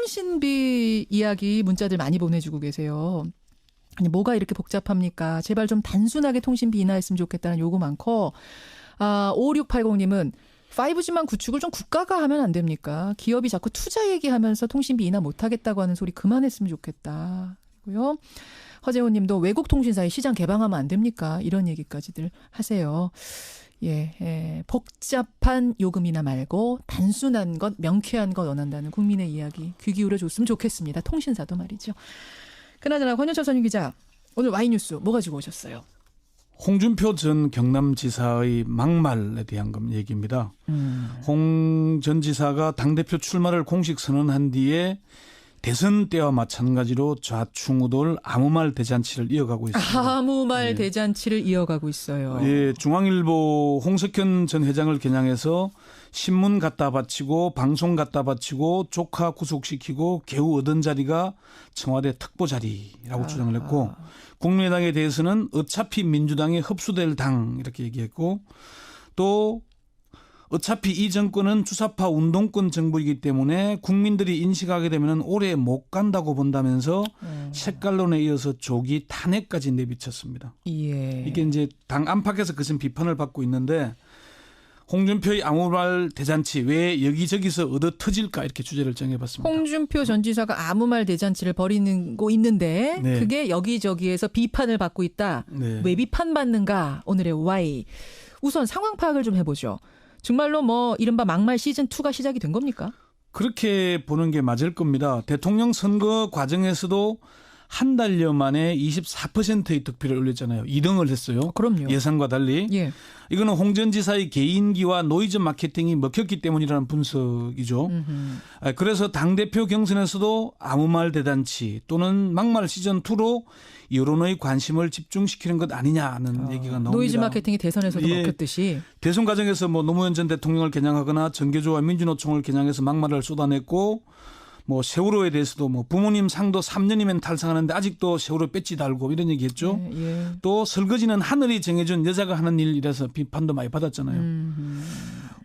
통신비 이야기 문자들 많이 보내주고 계세요. 아니 뭐가 이렇게 복잡합니까? 제발 좀 단순하게 통신비 인하했으면 좋겠다는 요구 많고 5680님은 5G만 구축을 좀 국가가 하면 안 됩니까? 기업이 자꾸 투자 얘기하면서 통신비 인하 못하겠다고 하는 소리 그만했으면 좋겠다. 그리고요. 허재호 님도 외국 통신사의 시장 개방하면 안 됩니까? 이런 얘기까지들 하세요. 복잡한 요금 인하 말고 단순한 것, 명쾌한 것 원한다는 국민의 이야기 귀 기울여 줬으면 좋겠습니다. 통신사도 말이죠. 그나저나 권현철 선임 기자, 오늘 Y뉴스 뭐 가지고 오셨어요? 홍준표 전 경남지사의 막말에 대한 얘기입니다. 홍 전 지사가 당대표 출마를 공식 선언한 뒤에 대선 때와 마찬가지로 좌충우돌 아무 말 대잔치를 이어가고 있습니다. 아무 말 대잔치를 이어가고 있어요. 예, 중앙일보 홍석현 전 회장을 겨냥해서 신문 갖다 바치고 방송 갖다 바치고 조카 구속시키고 겨우 얻은 자리가 청와대 특보 자리라고 주장을 했고 국민의당에 대해서는 어차피 민주당에 흡수될 당 이렇게 얘기했고 또 어차피 이 정권은 주사파 운동권 정부이기 때문에 국민들이 인식하게 되면 오래 못 간다고 본다면서 색깔론에 이어서 조기 탄핵까지 내비쳤습니다. 예. 이게 이제 당 안팎에서 그것은 비판을 받고 있는데 홍준표의 아무 말 대잔치 왜 여기저기서 얻어 터질까 이렇게 주제를 정해봤습니다. 홍준표 전 지사가 아무 말 대잔치를 벌이고 있는데 네. 그게 여기저기에서 비판을 받고 있다. 네. 왜 비판받는가? 오늘의 Y. 우선 상황 파악을 좀 해보죠. 정말로 뭐 이른바 막말 시즌2가 시작이 된 겁니까? 그렇게 보는 게 맞을 겁니다. 대통령 선거 과정에서도 한 달여 만에 24%의 득표를 올렸잖아요. 2등을 했어요. 그럼요. 예상과 달리. 예. 이거는 홍 전 지사의 개인기와 노이즈 마케팅이 먹혔기 때문이라는 분석이죠. 그래서 당대표 경선에서도 아무 말 대잔치 또는 막말 시즌2로 여론의 관심을 집중시키는 것 아니냐는 얘기가 나옵니다. 노이즈 마케팅이 대선에서도 먹혔듯이. 대선 과정에서 뭐 노무현 전 대통령을 겨냥하거나 정계조와 민주노총을 겨냥해서 막말을 쏟아냈고 뭐 세월호에 대해서도 뭐 부모님 상도 3년이면 탈상하는데 아직도 세월호 배지 달고 이런 얘기했죠. 예. 또 설거지는 하늘이 정해준 여자가 하는 일이라서 비판도 많이 받았잖아요.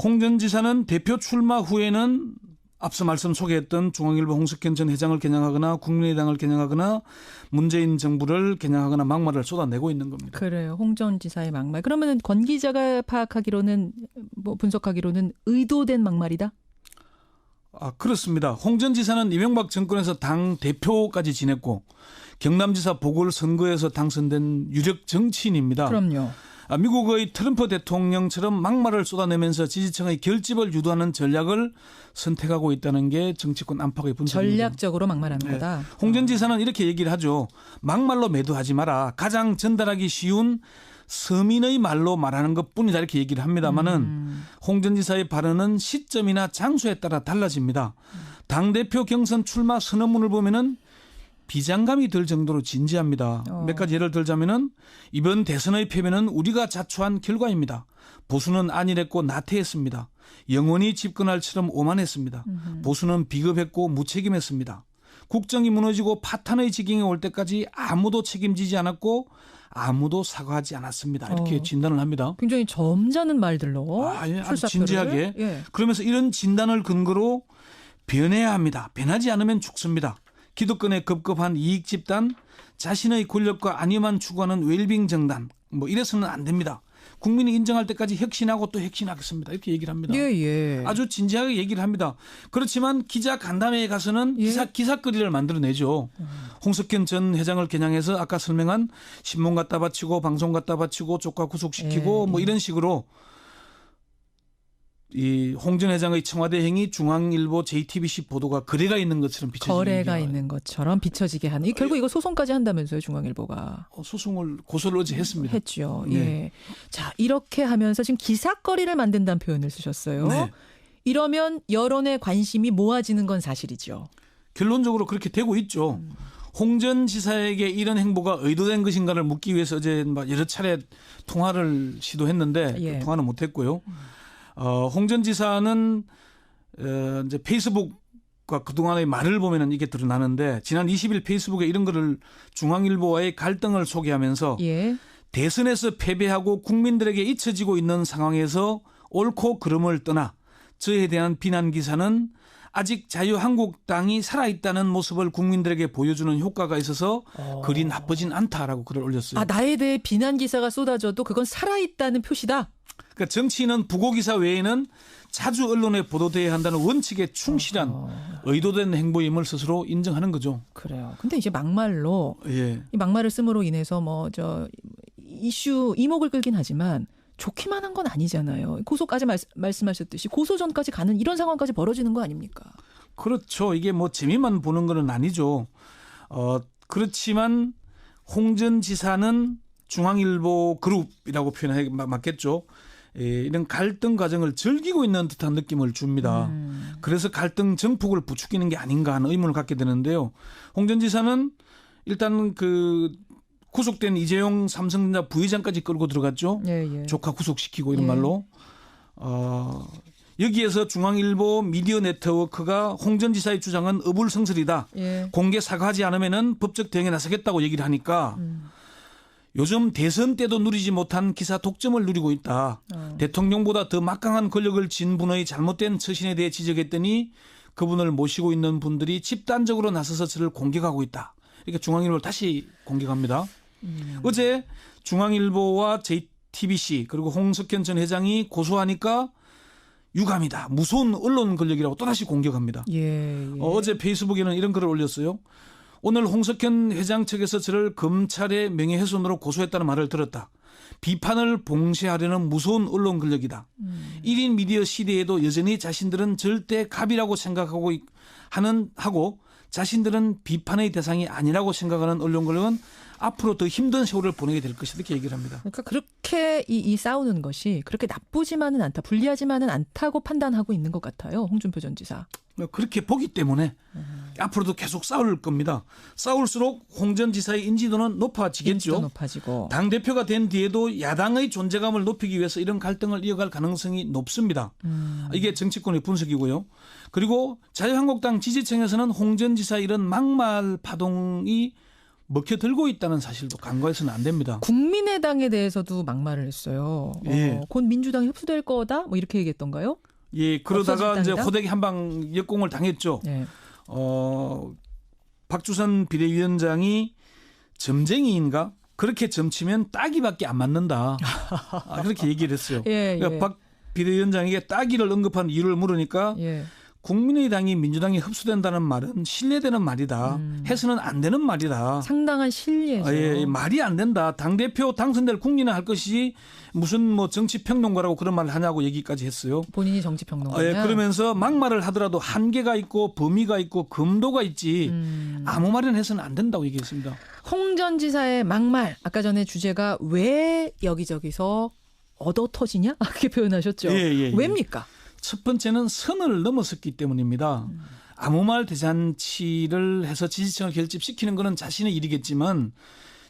홍 전 지사는 대표 출마 후에는 앞서 말씀 소개했던 중앙일보 홍석현 전 회장을 겨냥하거나 국민의당을 겨냥하거나 문재인 정부를 겨냥하거나 막말을 쏟아내고 있는 겁니다. 그래요. 홍 전 지사의 막말. 그러면 권 기자가 파악하기로는 뭐 분석하기로는 의도된 막말이다? 그렇습니다. 홍 전 지사는 이명박 정권에서 당 대표까지 지냈고 경남지사 보궐선거에서 당선된 유력 정치인입니다. 그럼요. 미국의 트럼프 대통령처럼 막말을 쏟아내면서 지지층의 결집을 유도하는 전략을 선택하고 있다는 게 정치권 안팎의 분석입니다. 전략적으로 막말하는 거다. 홍 전 지사는 이렇게 얘기를 하죠. 막말로 매도하지 마라. 가장 전달하기 쉬운 서민의 말로 말하는 것뿐이다 이렇게 얘기를 합니다마는 홍 전 지사의 발언은 시점이나 장소에 따라 달라집니다. 당대표 경선 출마 선언문을 보면은 비장감이 들 정도로 진지합니다. 몇 가지 예를 들자면은 이번 대선의 패배는 우리가 자초한 결과입니다. 보수는 안일했고 나태했습니다. 영원히 집권할처럼 오만했습니다. 보수는 비겁했고 무책임했습니다. 국정이 무너지고 파탄의 지경에 올 때까지 아무도 책임지지 않았고 아무도 사과하지 않았습니다. 이렇게 진단을 합니다. 굉장히 점잖은 말들로. 아주 진지하게. 예. 그러면서 이런 진단을 근거로 변해야 합니다. 변하지 않으면 죽습니다. 기득권에 급급한 이익 집단, 자신의 권력과 안위만 추구하는 웰빙 정당, 뭐 이래서는 안 됩니다. 국민이 인정할 때까지 혁신하고 또 혁신하겠습니다. 이렇게 얘기를 합니다. 예. 아주 진지하게 얘기를 합니다. 그렇지만 기자 간담회에 가서는 기사거리를 만들어내죠. 홍석현 전 회장을 겨냥해서 아까 설명한 신문 갖다 바치고 방송 갖다 바치고 조카 구속시키고 뭐 이런 식으로 이 홍 전 회장의 청와대 행위 중앙일보 JTBC 보도가 거래가 있는 것처럼 비춰지게 거래가 있는 것처럼 비춰지게 하는. 결국 이거 소송까지 한다면서요, 중앙일보가. 소송을 고소를 어제 했습니다. 했죠. 네. 예. 자, 이렇게 하면서 지금 기사거리를 만든다는 표현을 쓰셨어요. 네. 이러면 여론의 관심이 모아지는 건 사실이죠. 결론적으로 그렇게 되고 있죠. 홍 전 지사에게 이런 행보가 의도된 것인가를 묻기 위해서 어제 여러 차례 통화를 시도했는데 통화는 못했고요. 홍 전 지사는 이제 페이스북과 그동안의 말을 보면은 이게 드러나는데 지난 20일 페이스북에 이런 거를 중앙일보와의 갈등을 소개하면서 대선에서 패배하고 국민들에게 잊혀지고 있는 상황에서 옳고 그름을 떠나 저에 대한 비난 기사는 아직 자유한국당이 살아있다는 모습을 국민들에게 보여주는 효과가 있어서 글이 나쁘진 않다라고 글을 올렸어요. 아, 나에 대해 비난 기사가 쏟아져도 그건 살아있다는 표시다? 그러니까 정치인은 부고 기사 외에는 자주 언론에 보도돼야 한다는 원칙에 충실한 의도된 행보임을 스스로 인정하는 거죠. 그래요. 근데 이제 막말로 예. 이 막말을 씀으로 인해서 이슈 이목을 끌긴 하지만 좋기만 한 건 아니잖아요. 고소까지 말씀하셨듯이 고소전까지 가는 이런 상황까지 벌어지는 거 아닙니까? 그렇죠. 이게 뭐 재미만 보는 건 아니죠. 그렇지만 홍 전 지사는 중앙일보 그룹이라고 표현하기 맞겠죠. 이런 갈등 과정을 즐기고 있는 듯한 느낌을 줍니다. 그래서 갈등 정폭을 부추기는 게 아닌가 하는 의문을 갖게 되는데요. 홍 전 지사는 일단 구속된 이재용 삼성전자 부회장까지 끌고 들어갔죠. 예. 조카 구속시키고 이런 말로. 여기에서 중앙일보 미디어 네트워크가 홍 전 지사의 주장은 어불성설이다. 예. 공개 사과하지 않으면은 법적 대응에 나서겠다고 얘기를 하니까 요즘 대선 때도 누리지 못한 기사 독점을 누리고 있다. 대통령보다 더 막강한 권력을 쥔 분의 잘못된 처신에 대해 지적했더니 그분을 모시고 있는 분들이 집단적으로 나서서 저를 공격하고 있다. 이렇게 중앙일보를 다시 공격합니다. 어제 중앙일보와 JTBC 그리고 홍석현 전 회장이 고소하니까 유감이다. 무서운 언론 권력이라고 또다시 공격합니다. 예. 어제 페이스북에는 이런 글을 올렸어요. 오늘 홍석현 회장 측에서 저를 검찰의 명예훼손으로 고소했다는 말을 들었다. 비판을 봉쇄하려는 무서운 언론 권력이다. 1인 미디어 시대에도 여전히 자신들은 절대 갑이라고 생각하고 하고 자신들은 비판의 대상이 아니라고 생각하는 언론 권력은 앞으로 더 힘든 세월을 보내게 될 것이다 이렇게 얘기를 합니다. 그러니까 그렇게 이 싸우는 것이 그렇게 나쁘지만은 않다, 불리하지만은 않다고 판단하고 있는 것 같아요. 홍준표 전 지사. 그렇게 보기 때문에 앞으로도 계속 싸울 겁니다. 싸울수록 홍 전 지사의 인지도는 높아지겠죠. 인지도 높아지고. 당대표가 된 뒤에도 야당의 존재감을 높이기 위해서 이런 갈등을 이어갈 가능성이 높습니다. 이게 정치권의 분석이고요. 그리고 자유한국당 지지층에서는 홍 전 지사의 이런 막말 파동이 먹혀들고 있다는 사실도 간과해서는 안 됩니다. 국민의당에 대해서도 막말을 했어요. 예. 곧 민주당이 흡수될 거다? 뭐 이렇게 얘기했던가요? 예, 그러다가 이제 당이다? 호되게 한방 역공을 당했죠. 예. 박주선 비대위원장이 점쟁이인가? 그렇게 점치면 따기밖에 안 맞는다. 그렇게 얘기를 했어요. 예. 그러니까 박 비대위원장에게 따기를 언급한 이유를 물으니까 예. 국민의당이 민주당이 흡수된다는 말은 신뢰되는 말이다. 해서는 안 되는 말이다. 상당한 신뢰죠. 예, 말이 안 된다. 당대표 당선될 국민은 할 것이 무슨 뭐 정치평론가라고 그런 말을 하냐고 얘기까지 했어요. 본인이 정치평론가냐? 예, 그러면서 막말을 하더라도 한계가 있고 범위가 있고 금도가 있지 아무 말이나 해서는 안 된다고 얘기했습니다. 홍 전 지사의 막말, 아까 전에 주제가 왜 여기저기서 얻어 터지냐? 그렇게 표현하셨죠. 예. 왜입니까? 첫 번째는 선을 넘어섰기 때문입니다. 아무 말 대잔치를 해서 지지층을 결집시키는 것은 자신의 일이겠지만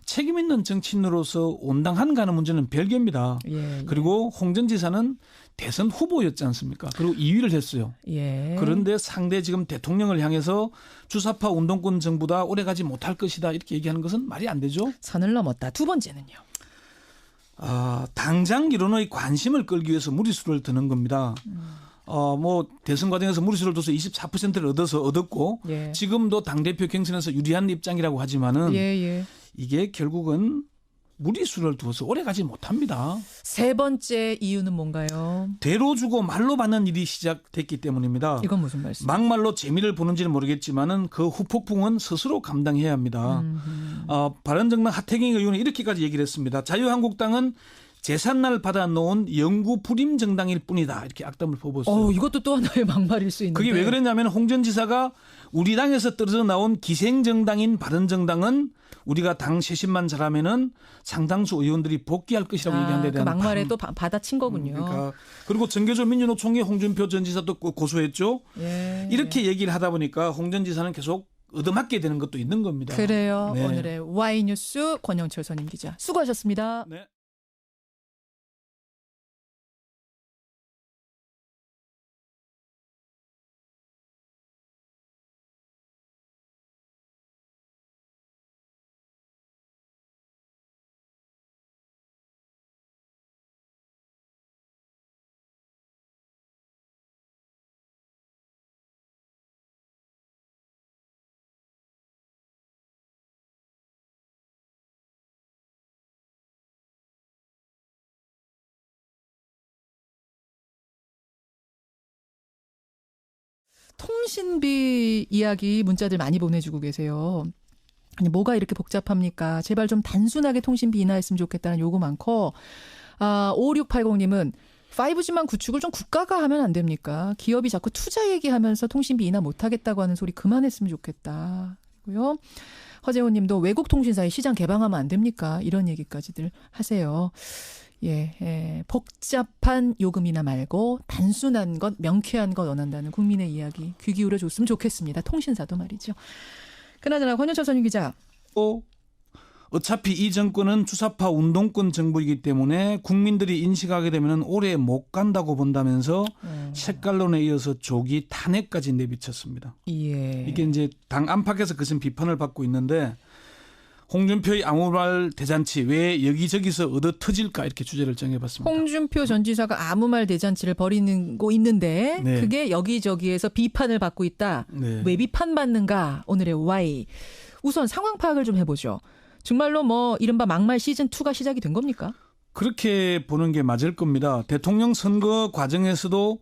책임 있는 정치인으로서 온당한가 하는 문제는 별개입니다. 예. 그리고 홍 전 지사는 대선 후보였지 않습니까? 그리고 2위를 했어요. 예. 그런데 상대 지금 대통령을 향해서 주사파 운동권 정부다 오래가지 못할 것이다 이렇게 얘기하는 것은 말이 안 되죠. 선을 넘었다. 두 번째는요. 당장 이론의 관심을 끌기 위해서 무리수를 드는 겁니다. 뭐 대선 과정에서 무리수를 둬서 24%를 얻었고 예. 지금도 당대표 경선에서 유리한 입장이라고 하지만은 예. 이게 결국은 무리수를 두어서 오래가지 못합니다. 세 번째 이유는 뭔가요? 대로 주고 말로 받는 일이 시작됐기 때문입니다. 이건 무슨 말씀? 막말로 재미를 보는지는 모르겠지만은 그 후폭풍은 스스로 감당해야 합니다. 바른정당 하태경 의원은 이렇게까지 얘기를 했습니다. 자유한국당은 재산날 받아놓은 영구 불임 정당일 뿐이다. 이렇게 악담을 퍼부었어요. 이것도 또 하나의 막말일 수 있는데. 그게 왜 그랬냐면 홍 전 지사가 우리 당에서 떨어져 나온 기생정당인 바른정당은 우리가 당 쇄신만 잘하면은 상당수 의원들이 복귀할 것이라고 얘기한 데 대한 그 막말에 또 받아친 거군요. 그러니까 그리고 정교조 민주노총의 홍준표 전 지사도 고소했죠. 예. 이렇게 얘기를 하다 보니까 홍 전 지사는 계속 얻어맞게 되는 것도 있는 겁니다. 그래요. 네. 오늘의 Y뉴스 권영철 선임 기자 수고하셨습니다. 네. 통신비 이야기 문자들 많이 보내주고 계세요. 아니 뭐가 이렇게 복잡합니까? 제발 좀 단순하게 통신비 인하했으면 좋겠다는 요구 많고 5680님은 5G만 구축을 좀 국가가 하면 안 됩니까? 기업이 자꾸 투자 얘기하면서 통신비 인하 못하겠다고 하는 소리 그만했으면 좋겠다. 그리고요. 허재호 님도 외국 통신사의 시장 개방하면 안 됩니까? 이런 얘기까지들 하세요. 복잡한 요금 인하 말고 단순한 것, 명쾌한 것 원한다는 국민의 이야기 귀 기울여 줬으면 좋겠습니다. 통신사도 말이죠. 그나저나 권현철 선임 기자. 어차피 이 정권은 주사파 운동권 정부이기 때문에 국민들이 인식하게 되면 오래 못 간다고 본다면서 색깔론에 이어서 조기 탄핵까지 내비쳤습니다. 예. 이게 이제 당 안팎에서 그것은 비판을 받고 있는데 홍준표의 아무 말 대잔치 왜 여기저기서 얻어 터질까 이렇게 주제를 정해봤습니다. 홍준표 전 지사가 아무 말 대잔치를 벌이고 있는데 네. 그게 여기저기에서 비판을 받고 있다. 네. 왜 비판받는가? 오늘의 Y. 우선 상황 파악을 좀 해보죠. 정말로 뭐 이른바 막말 시즌2가 시작이 된 겁니까? 그렇게 보는 게 맞을 겁니다. 대통령 선거 과정에서도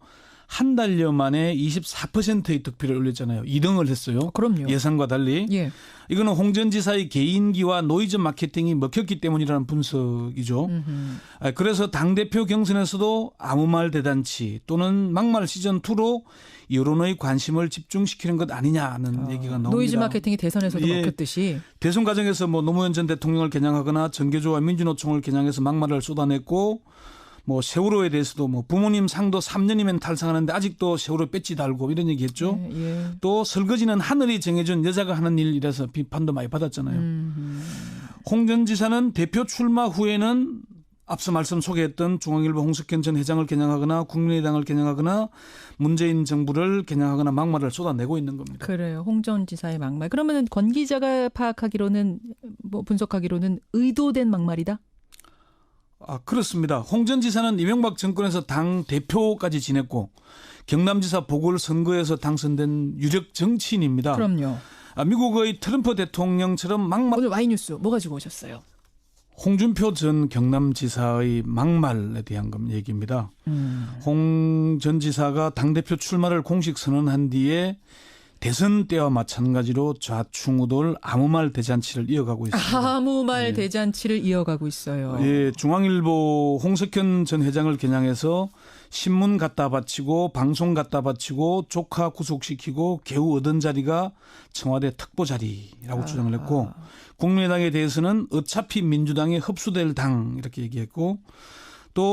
한 달여 만에 24%의 득표를 올렸잖아요. 2등을 했어요. 그럼요. 예상과 달리. 예. 이거는 홍 전 지사의 개인기와 노이즈 마케팅이 먹혔기 때문이라는 분석이죠. 그래서 당대표 경선에서도 아무 말 대잔치 또는 막말 시즌2로 여론의 관심을 집중시키는 것 아니냐는 얘기가 나옵니다. 노이즈 마케팅이 대선에서도 먹혔듯이. 대선 과정에서 뭐 노무현 전 대통령을 겨냥하거나 전교조와 민주노총을 겨냥해서 막말을 쏟아냈고 뭐 세월호에 대해서도 뭐 부모님 상도 3년이면 탈상하는데 아직도 세월호 배지 달고 이런 얘기했죠. 예. 또 설거지는 하늘이 정해준 여자가 하는 일이라서 비판도 많이 받았잖아요. 홍 전 지사는 대표 출마 후에는 앞서 말씀 소개했던 중앙일보 홍석현 전 회장을 겨냥하거나 국민의당을 겨냥하거나 문재인 정부를 겨냥하거나 막말을 쏟아내고 있는 겁니다. 그래요. 홍 전 지사의 막말. 그러면 권 기자가 파악하기로는 뭐 분석하기로는 의도된 막말이다? 그렇습니다. 홍 전 지사는 이명박 정권에서 당 대표까지 지냈고 경남지사 보궐선거에서 당선된 유력 정치인입니다. 그럼요. 미국의 트럼프 대통령처럼 막말. 오늘 Y뉴스 뭐 가지고 오셨어요? 홍준표 전 경남지사의 막말에 대한 얘기입니다. 홍 전 지사가 당대표 출마를 공식 선언한 뒤에 대선 때와 마찬가지로 좌충우돌 아무 말 대잔치를 이어가고 있습니다. 아무 말 대잔치를 이어가고 있어요. 예, 중앙일보 홍석현 전 회장을 겨냥해서 신문 갖다 바치고 방송 갖다 바치고 조카 구속시키고 겨우 얻은 자리가 청와대 특보 자리라고 주장을 했고 국민의당에 대해서는 어차피 민주당에 흡수될 당 이렇게 얘기했고